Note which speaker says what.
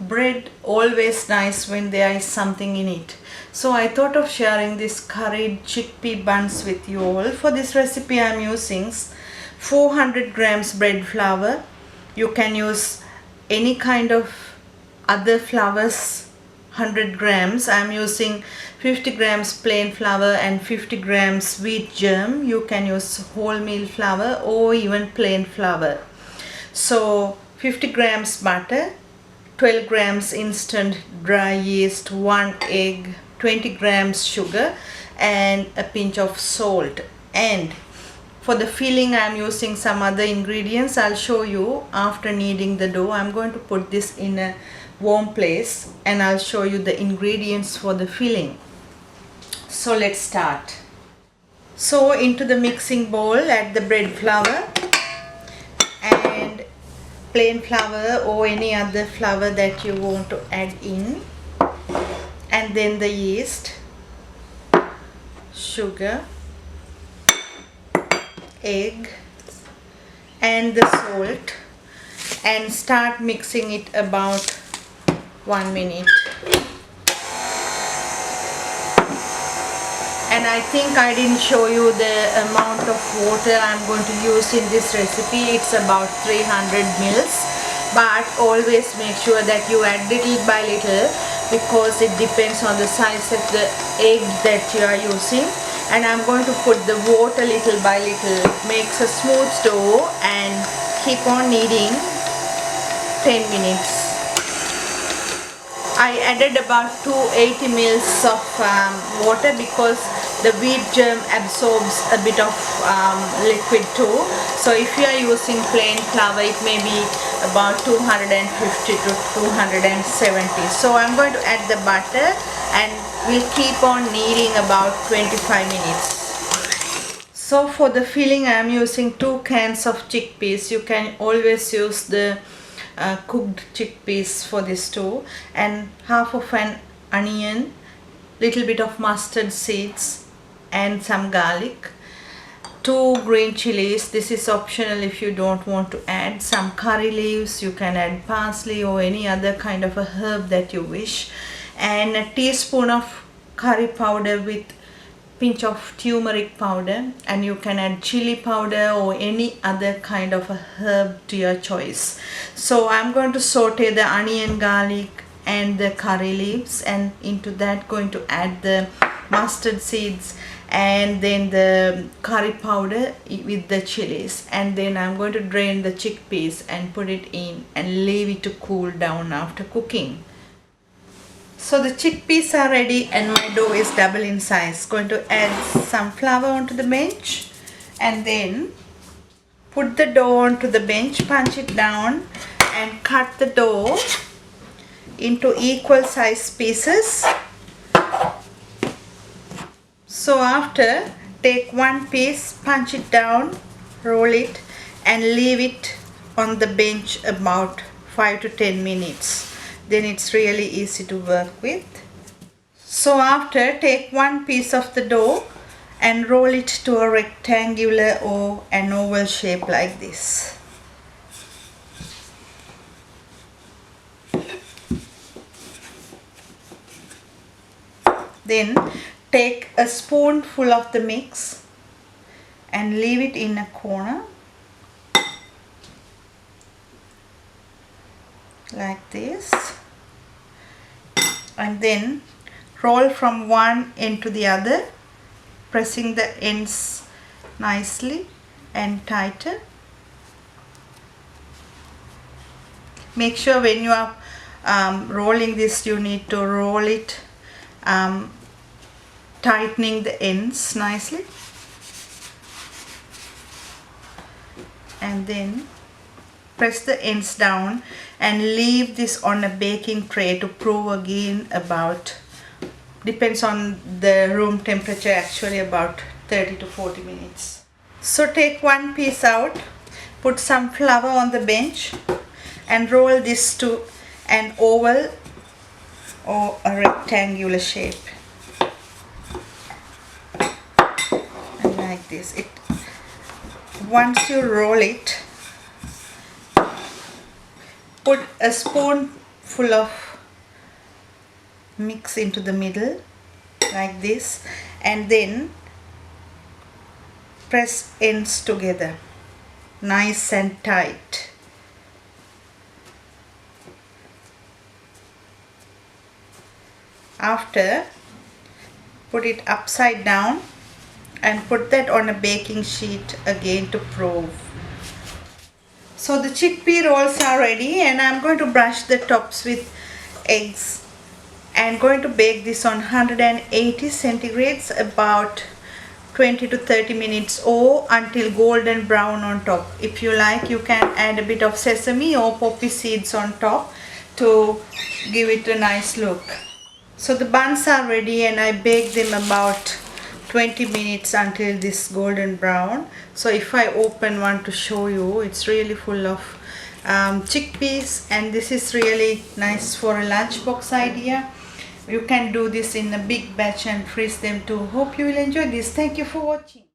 Speaker 1: bread always nice when there is something in it. So I thought of sharing this curried chickpea buns with you all. For this recipe I am using 400 grams bread flour. You can use any kind of other flours. 100 grams. I am using 50 grams plain flour and 50 grams wheat germ. You can use wholemeal flour or even plain flour. So 50 grams butter, 12 grams instant dry yeast, 1 egg, 20 grams sugar and a pinch of salt. And for the filling I am using some other ingredients. I'll show you after kneading the dough. I'm going to put this in a warm place and I'll show you the ingredients for the filling. So let's start. So into the mixing bowl add the bread flour and plain flour or any other flour that you want to add in, and then the yeast, sugar, egg and the salt, and start mixing it about 1 minute. And I think I didn't show you the amount of water I'm going to use in this recipe. It's about 300 mils, but always make sure that you add little by little because it depends on the size of the egg that you are using. And I'm going to put the water little by little. It makes a smooth dough and keep on kneading 10 minutes. I added about 280 mils of water because the wheat germ absorbs a bit of liquid too. So if you are using plain flour, it may be about 250 to 270. So I'm going to add the butter and we'll keep on kneading about 25 minutes. So for the filling I am using 2 cans of chickpeas. You can always use the cooked chickpeas for this too, and half of an onion, little bit of mustard seeds and some garlic, 2 green chilies. This is optional if you don't want to add. Some curry leaves, you can add parsley or any other kind of a herb that you wish, and a teaspoon of curry powder with pinch of turmeric powder, and you can add chili powder or any other kind of a herb to your choice. So I'm going to saute the onion, garlic and the curry leaves, and into that going to add the mustard seeds and then the curry powder with the chilies, and then I'm going to drain the chickpeas and put it in and leave it to cool down after cooking. So the chickpeas are ready and my dough is double in size. Going to add some flour onto the bench and then put the dough onto the bench, punch it down and cut the dough into equal size pieces. So after, take one piece, punch it down, roll it and leave it on the bench about 5 to 10 minutes. Then it's really easy to work with. So after, take one piece of the dough and roll it to a rectangular or an oval shape like this. Then take a spoonful of the mix and leave it in a corner like this, and then roll from one end to the other, pressing the ends nicely and tighten. Make sure when you are rolling this, you need to roll it tightening the ends nicely, and then press the ends down and leave this on a baking tray to prove again about, depends on the room temperature, actually about 30 to 40 minutes. So take one piece out, put some flour on the bench and roll this to an oval or a rectangular shape, and like this. Once you roll it, put a spoonful full of mix into the middle like this, and then press ends together nice and tight. After, put it upside down and put that on a baking sheet again to prove. So the chickpea rolls are ready, and I'm going to brush the tops with eggs and going to bake this on 180 centigrades about 20 to 30 minutes or until golden brown on top. If you like, you can add a bit of sesame or poppy seeds on top to give it a nice look. So the buns are ready, and I bake them about 20 minutes until this golden brown. So if I open one to show you, it's really full of chickpeas, and this is really nice for a lunchbox idea. You can do this in a big batch and freeze them too. Hope you will enjoy this. Thank you for watching.